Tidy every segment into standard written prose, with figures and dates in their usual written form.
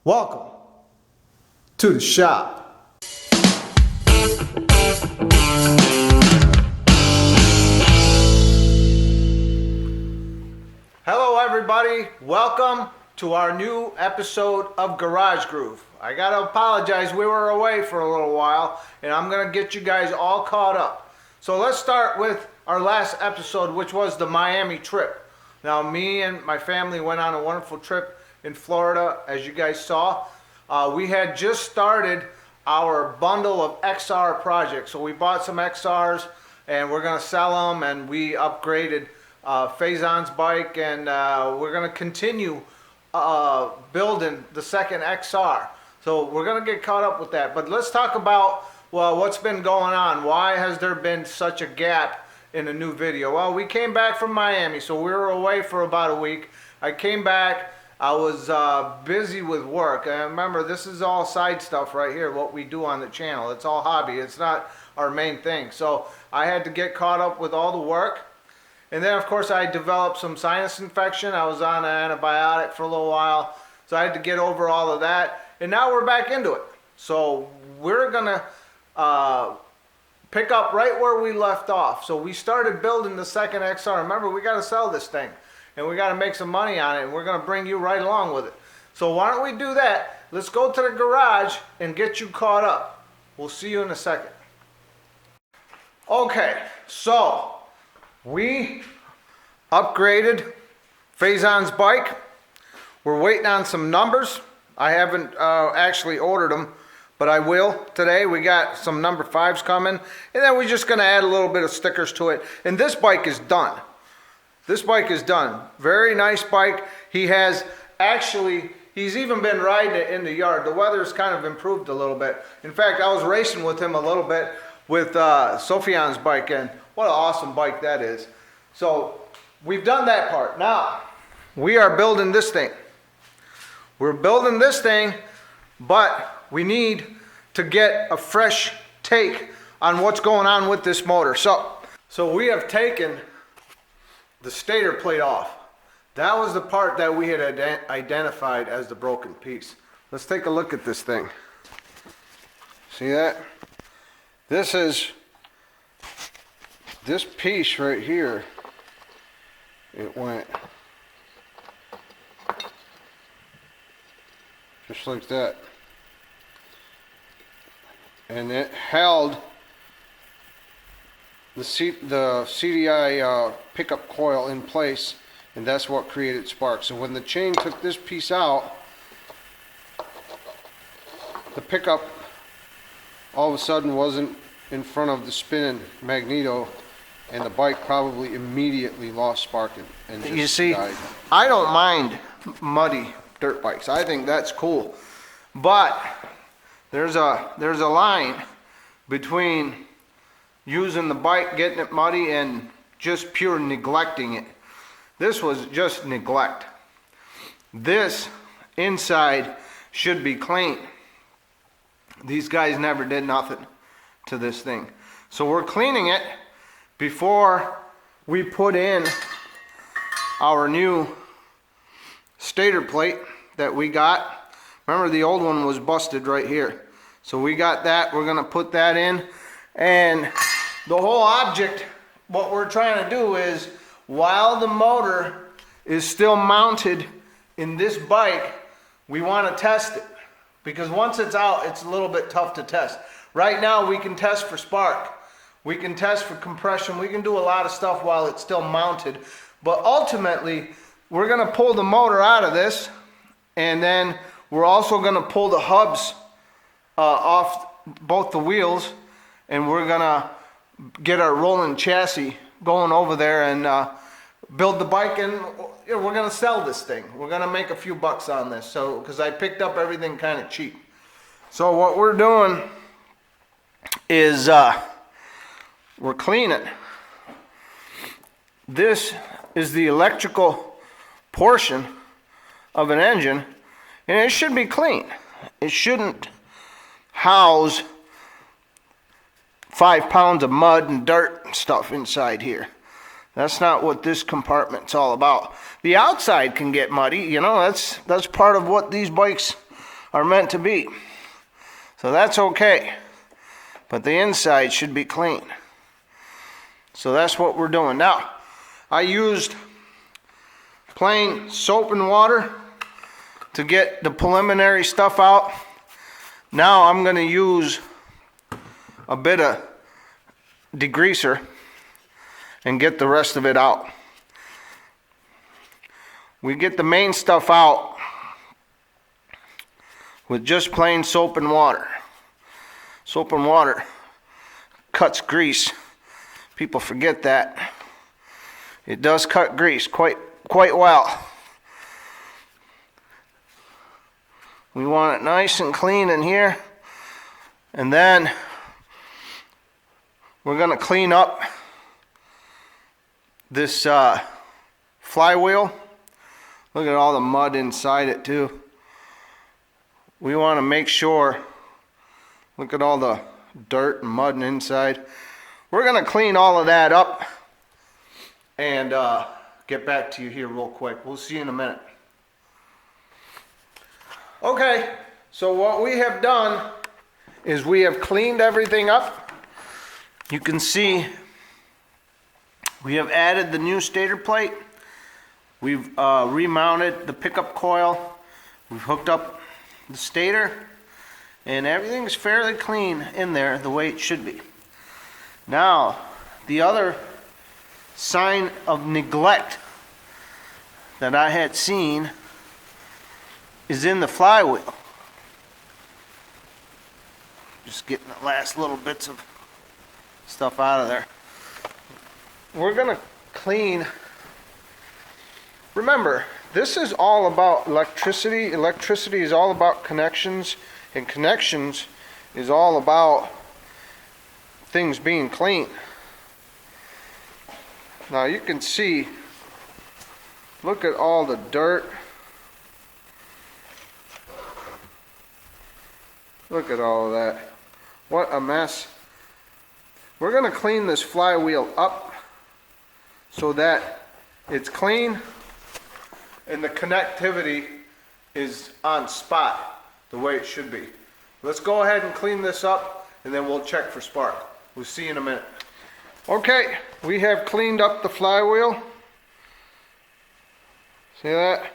Welcome to the shop. Hello everybody, welcome to our new episode of Garage Groove. I gotta apologize, we were away for a little while and I'm gonna get you guys all caught up. So let's start with our last episode, which was the Miami trip. Now me and my family went on a wonderful trip in Florida, as you guys saw. We had just started our bundle of XR projects. So we bought some XRs and we're gonna sell them, and we upgraded Faison's bike, and we're gonna continue building the second XR. So we're gonna get caught up with that. But let's talk about, well, what's been going on. Why has there been such a gap in a new video? Well, we came back from Miami, so we were away for about a week. I came back, I was busy with work. And remember, this is all side stuff right here, what we do on the channel. It's all hobby, it's not our main thing. So I had to get caught up with all the work. And then of course I developed some sinus infection. I was on an antibiotic for a little while. So I had to get over all of that. And now we're back into it. So we're gonna pick up right where we left off. So we started building the second XR. Remember, we gotta sell this thing, and we got to make some money on it, and we're going to bring you right along with it. So why don't we do that? Let's go to the garage and get you caught up. We'll see you in a second. Okay, so we upgraded Faison's bike. We're waiting on some numbers. I haven't actually ordered them, but I will today. We got some number 5s coming, and then we're just going to add a little bit of stickers to it. And this bike is done. This bike is done. Very nice bike. He has actually, he's even been riding it in the yard. The weather's kind of improved a little bit. In fact, I was racing with him a little bit with Sophian's bike, and what an awesome bike that is. So we've done that part. Now we are building this thing. We're building this thing, but we need to get a fresh take on what's going on with this motor. So we have taken the stator plate off. That was the part that we had identified as the broken piece. Let's take a look at this thing. See that? This piece right here, it went just like that. And it held the CDI pickup coil in place, and that's what created sparks. So when the chain took this piece out, the pickup all of a sudden wasn't in front of the spinning magneto, and the bike probably immediately lost sparking and just you see, died. I don't mind muddy dirt bikes. I think that's cool, but there's a line between using the bike, getting it muddy, and just pure neglecting it. This was just neglect. This inside should be clean. These guys never did nothing to this thing. So we're cleaning it before we put in our new stator plate that we got. Remember, the old one was busted right here. So we got that. We're gonna put that in, and the whole object, what we're trying to do is, while the motor is still mounted in this bike, we want to test it. Because once it's out, it's a little bit tough to test. Right now, we can test for spark. We can test for compression. We can do a lot of stuff while it's still mounted. But ultimately, we're going to pull the motor out of this, and then we're also going to pull the hubs off both the wheels, and we're going to get our rolling chassis going over there and build the bike, and we're gonna sell this thing. We're gonna make a few bucks on this, so because I picked up everything kind of cheap. So what we're doing is we're cleaning. This is the electrical portion of an engine, and it should be clean. It shouldn't house 5 pounds of mud and dirt and stuff inside here. That's not what this compartment's all about. The outside can get muddy, you know, that's part of what these bikes are meant to be. So that's okay. But the inside should be clean. So that's what we're doing. Now, I used plain soap and water to get the preliminary stuff out. Now I'm going to use a bit of degreaser and get the rest of it out. We get the main stuff out with just plain soap and water. Soap and water cuts grease. People forget that. It does cut grease quite well. We want it nice and clean in here. And then we're going to clean up this flywheel. Look at all the mud inside it too. We want to make sure, look at all the dirt and mud inside. We're going to clean all of that up and get back to you here real quick. We'll see you in a minute. Okay, so what we have done is we have cleaned everything up. You can see we have added the new stator plate. We've remounted the pickup coil. We've hooked up the stator, and everything's fairly clean in there the way it should be. Now, the other sign of neglect that I had seen is in the flywheel. Just getting the last little bits of stuff out of there. We're gonna clean. Remember, this is all about electricity. Electricity is all about connections, and connections is all about things being clean. Now you can see, look at all the dirt. Look at all of that. What a mess. We're going to clean this flywheel up so that it's clean and the connectivity is on spot the way it should be. Let's go ahead and clean this up and then we'll check for spark. We'll see you in a minute. Okay, we have cleaned up the flywheel. See that?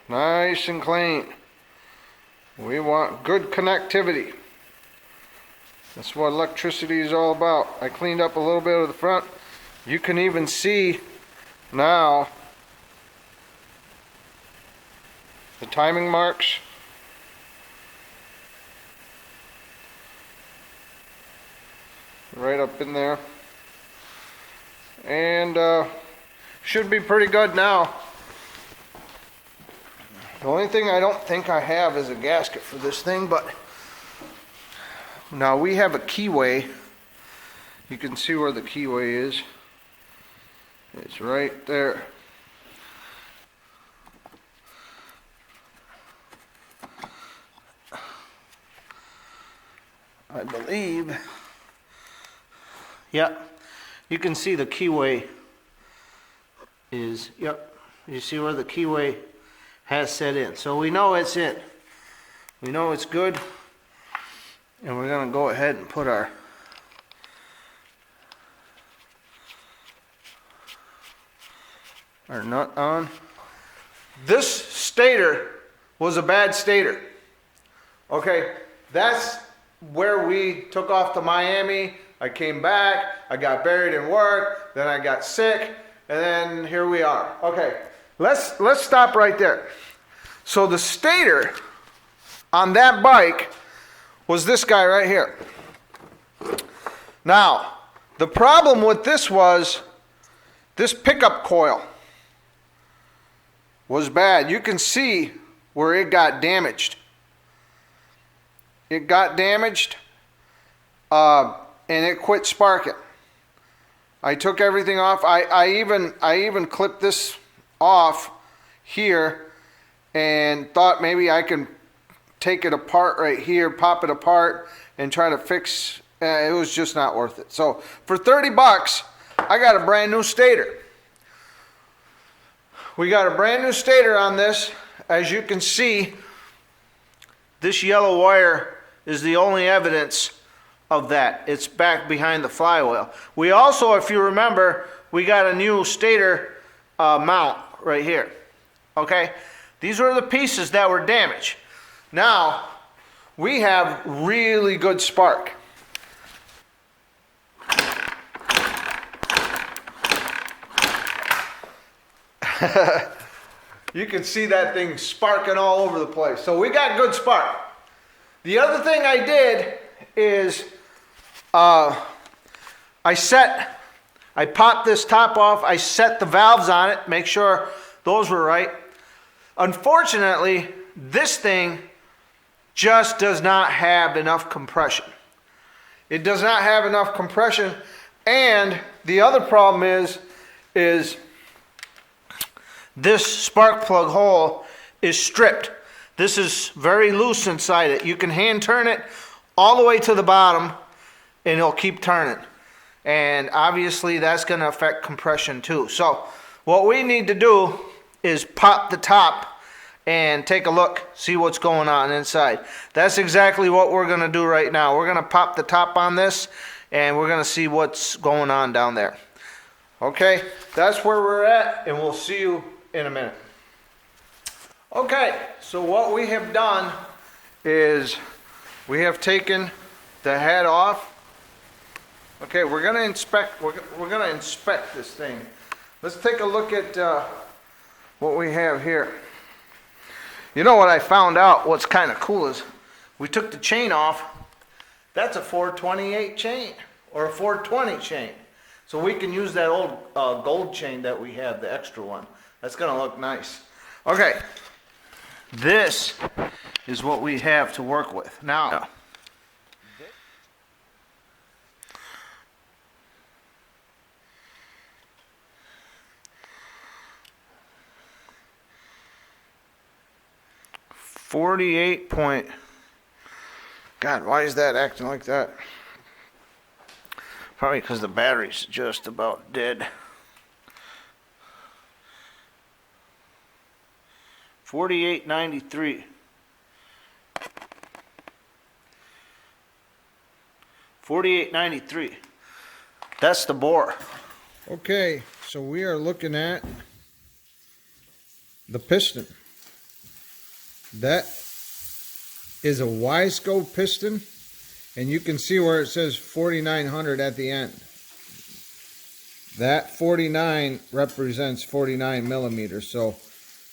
Nice and clean. We want good connectivity. That's what electricity is all about. I cleaned up a little bit of the front. You can even see now the timing marks. Right up in there. And should be pretty good now. The only thing I don't think I have is a gasket for this thing, but now we have a keyway. You can see where the keyway is. It's right there. I believe. Yep. You can see the keyway is, yep. You see where the keyway has set in. So we know it's in. We know it's good. And we're going to go ahead and put our nut on. This stator was a bad stator. Okay, that's where we took off to Miami. I came back, I got buried in work, then I got sick, and then here we are. Okay, let's stop right there. So the stator on that bike was this guy right here. Now, the problem with this was this pickup coil was bad. You can see where it got damaged. It got damaged and it quit sparking. I took everything off. I even clipped this off here and thought maybe I can take it apart right here, pop it apart and try to fix. It was just not worth it. So for 30 bucks, I got a brand new stator. We got a brand new stator on this. As you can see, This yellow wire is the only evidence of that. It's back behind the flywheel. We also, if you remember, we got a new stator mount right here. Okay? These were the pieces that were damaged. Now, we have really good spark. You can see that thing sparking all over the place. So we got good spark. The other thing I did is I popped this top off, I set the valves on it, make sure those were right. Unfortunately, this thing just does not have enough compression. It does not have enough compression, and the other problem is this spark plug hole is stripped. This is very loose inside it. You can hand turn it all the way to the bottom and it'll keep turning. And obviously that's going to affect compression too. So what we need to do is pop the top and take a look, see what's going on inside. That's exactly what we're going to do right now. We're going to pop the top on this and we're going to see what's going on down there. Okay, that's where we're at, and we'll see you in a minute. Okay, so what we have done is we have taken the head off. Okay, we're gonna inspect this thing. Let's take a look at what we have here. You know what I found out, what's kind of cool is we took the chain off. That's a 428 chain or a 420 chain. So we can use that old gold chain that we have, the extra one. That's gonna look nice. Okay, this is what we have to work with. Now, God, why is that acting like that? Probably because the battery's just about dead. 4893. 4893. That's the bore. Okay, so we are looking at the piston. That is a Y-scope piston, and you can see where it says 4900 at the end. That 49 represents 49 millimeters. So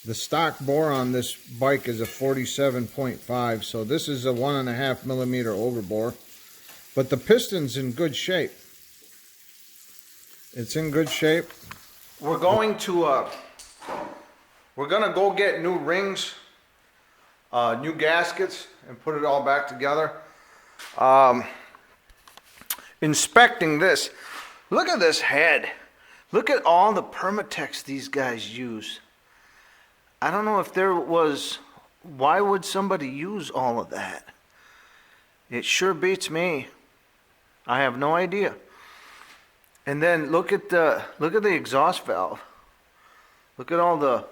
the stock bore on this bike is a 47.5. So this is a 1.5 millimeter overbore. But the piston's in good shape. It's in good shape. We're going to go get new rings, new gaskets, and put it all back together. Inspecting this, look at this head. Look at all the Permatex these guys use. I don't know if there was, why would somebody use all of that? It sure beats me. I have no idea. And then look at the exhaust valve. Look at all the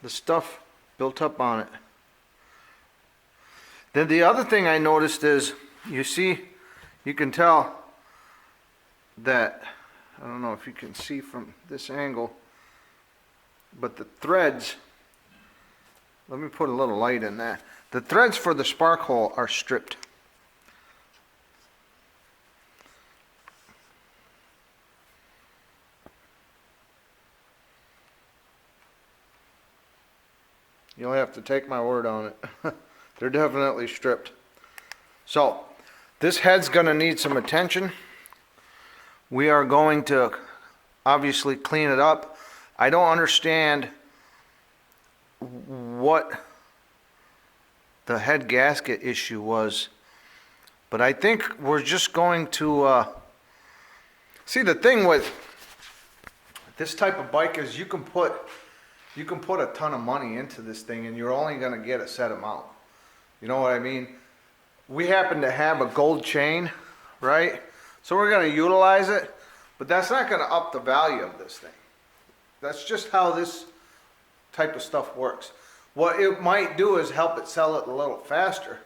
stuff built up on it. Then the other thing I noticed is, you can tell that, I don't know if you can see from this angle, but the threads, let me put a little light in that. The threads for the spark hole are stripped. You'll have to take my word on it. They're definitely stripped. So, this head's going to need some attention. We are going to obviously clean it up. I don't understand what the head gasket issue was, but I think we're just going to see, the thing with this type of bike is you can put a ton of money into this thing and you're only going to get a set amount. You know what I mean? We happen to have a gold chain, right? So we're going to utilize it, but that's not going to up the value of this thing. That's just how this type of stuff works. What it might do is help it sell it a little faster.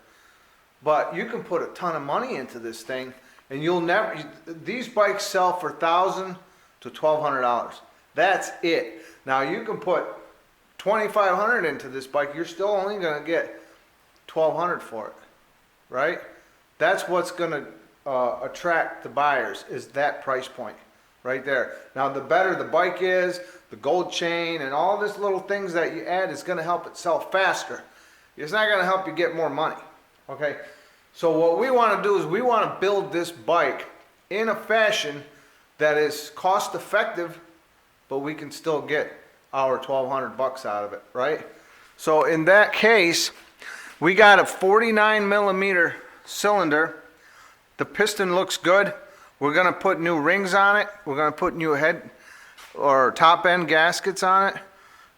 But you can put a ton of money into this thing, and you'll never, these bikes sell for $1,000 to $1,200. That's it. Now you can put $2,500 into this bike, you're still only gonna get $1,200 for it, right? That's what's gonna attract the buyers, is that price point right there. Now the better the bike is, the gold chain and all these little things that you add is gonna help it sell faster. It's not gonna help you get more money, okay? So what we wanna do is we wanna build this bike in a fashion that is cost effective, but we can still get our $1,200 out of it, right? So in that case, we got a 49 millimeter cylinder. The piston looks good. We're gonna put new rings on it. We're gonna put new head or top end gaskets on it.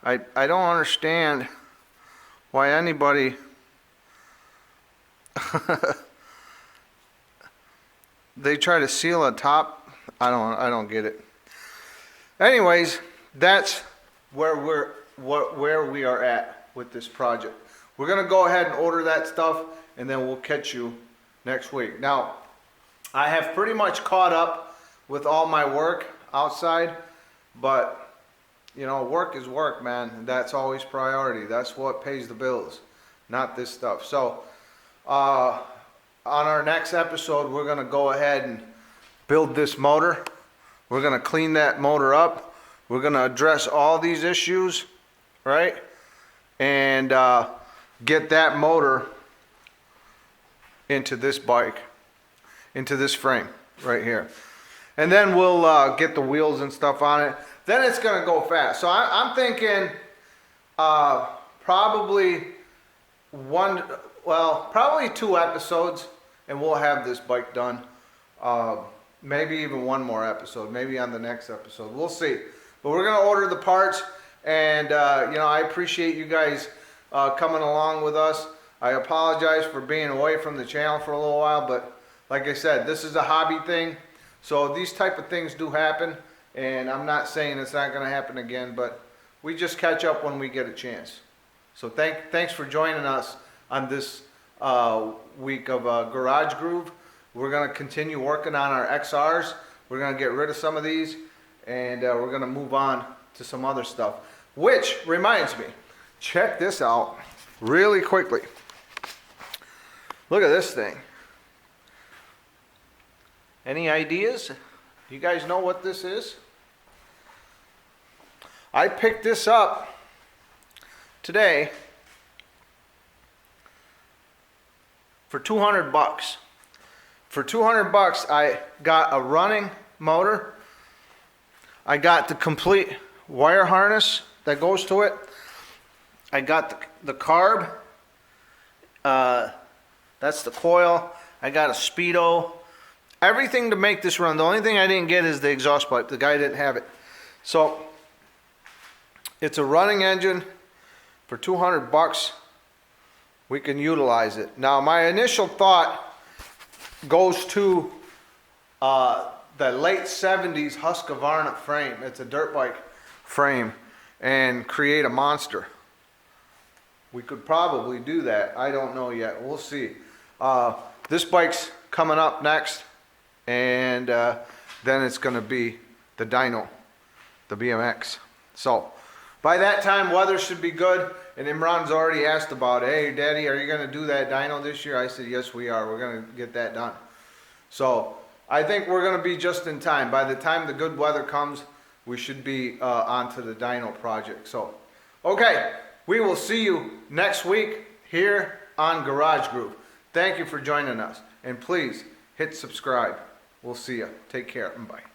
I don't understand why anybody they try to seal a top. I don't get it. Anyways, that's where we are at with this project. We're gonna go ahead and order that stuff, and then we'll catch you next week. Now, I have pretty much caught up with all my work outside, but you know, work is work, man. That's always priority. That's what pays the bills, not this stuff. So on our next episode, we're gonna go ahead and build this motor. We're gonna clean that motor up. We're gonna address all these issues, right? And get that motor into this bike, into this frame right here. And then we'll get the wheels and stuff on it. Then it's gonna go fast. So I'm thinking probably probably 2 episodes, and we'll have this bike done. Maybe even 1 more episode, maybe on the next episode. We'll see. But we're gonna order the parts, and you know, I appreciate you guys coming along with us. I apologize for being away from the channel for a little while, but like I said, this is a hobby thing. So these type of things do happen, and I'm not saying it's not gonna happen again, but we just catch up when we get a chance. So thanks for joining us on this week of Garage Groove. We're gonna continue working on our XRs. We're gonna get rid of some of these, and we're gonna move on to some other stuff. Which reminds me, check this out really quickly. Look at this thing. Any ideas? You guys know what this is? I picked this up today for $200. For $200, I got a running motor. I got the complete wire harness that goes to it. I got the carb. That's the coil. I got a speedo. Everything to make this run. The only thing I didn't get is the exhaust pipe. The guy didn't have it. So it's a running engine for $200. We can utilize it. Now my initial thought goes to the late 70s Husqvarna frame. It's a dirt bike frame, and create a monster. We could probably do that. I don't know yet. We'll see. This bike's coming up next, and then it's going to be the dyno, the BMX. So by that time, weather should be good. And Imran's already asked about, hey, Daddy, are you going to do that dyno this year? I said, yes, we are. We're going to get that done. So I think we're going to be just in time. By the time the good weather comes, we should be onto the dyno project. So, okay, we will see you next week here on Garage Groove. Thank you for joining us. And please hit subscribe. We'll see you. Take care and bye.